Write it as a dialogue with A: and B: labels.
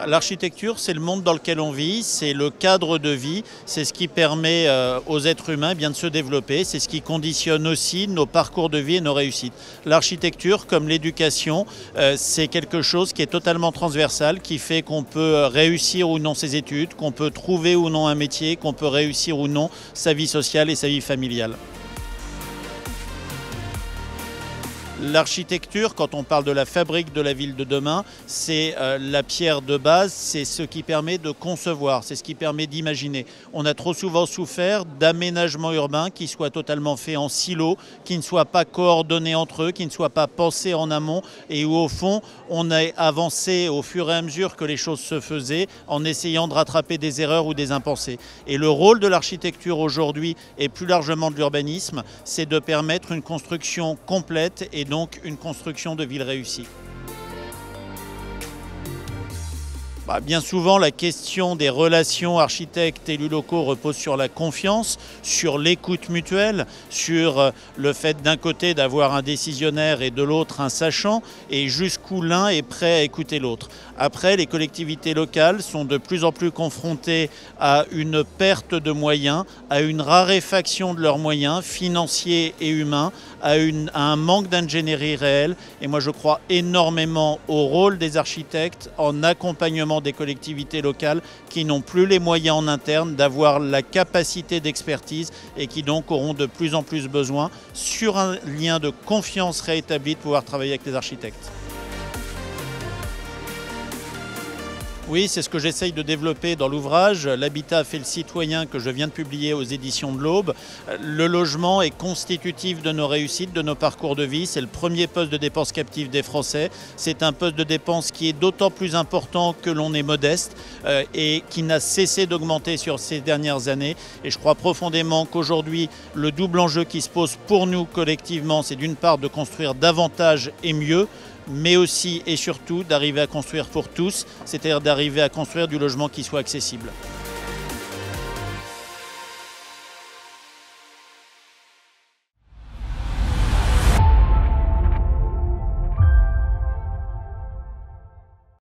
A: L'architecture, c'est le monde dans lequel on vit, c'est le cadre de vie, c'est ce qui permet aux êtres humains bien de se développer, c'est ce qui conditionne aussi nos parcours de vie et nos réussites. L'architecture, comme l'éducation, c'est quelque chose qui est totalement transversal, qui fait qu'on peut réussir ou non ses études, qu'on peut trouver ou non un métier, qu'on peut réussir ou non sa vie sociale et sa vie familiale. L'architecture, quand on parle de la fabrique de la ville de demain, c'est la pierre de base, c'est ce qui permet de concevoir, c'est ce qui permet d'imaginer. On a trop souvent souffert d'aménagements urbains qui soient totalement faits en silos, qui ne soient pas coordonnés entre eux, qui ne soient pas pensés en amont et où au fond on a avancé au fur et à mesure que les choses se faisaient en essayant de rattraper des erreurs ou des impensés. Et le rôle de l'architecture aujourd'hui et plus largement de l'urbanisme, c'est de permettre une construction complète et donc une construction de ville réussie. Bien souvent, la question des relations architectes-élus locaux repose sur la confiance, sur l'écoute mutuelle, sur le fait d'un côté d'avoir un décisionnaire et de l'autre un sachant, et jusqu'où l'un est prêt à écouter l'autre. Après, les collectivités locales sont de plus en plus confrontées à une perte de moyens, à une raréfaction de leurs moyens financiers et humains, à un manque d'ingénierie réelle. Et moi, je crois énormément au rôle des architectes en accompagnement des collectivités locales qui n'ont plus les moyens en interne d'avoir la capacité d'expertise et qui donc auront de plus en plus besoin, sur un lien de confiance réétabli, de pouvoir travailler avec les architectes. Oui, c'est ce que j'essaye de développer dans l'ouvrage. L'habitat fait le citoyen que je viens de publier aux éditions de l'Aube. Le logement est constitutif de nos réussites, de nos parcours de vie. C'est le premier poste de dépense captive des Français. C'est un poste de dépense qui est d'autant plus important que l'on est modeste et qui n'a cessé d'augmenter sur ces dernières années. Et je crois profondément qu'aujourd'hui, le double enjeu qui se pose pour nous collectivement, c'est d'une part de construire davantage et mieux, mais aussi et surtout d'arriver à construire pour tous, c'est-à-dire d'arriver à construire du logement qui soit accessible.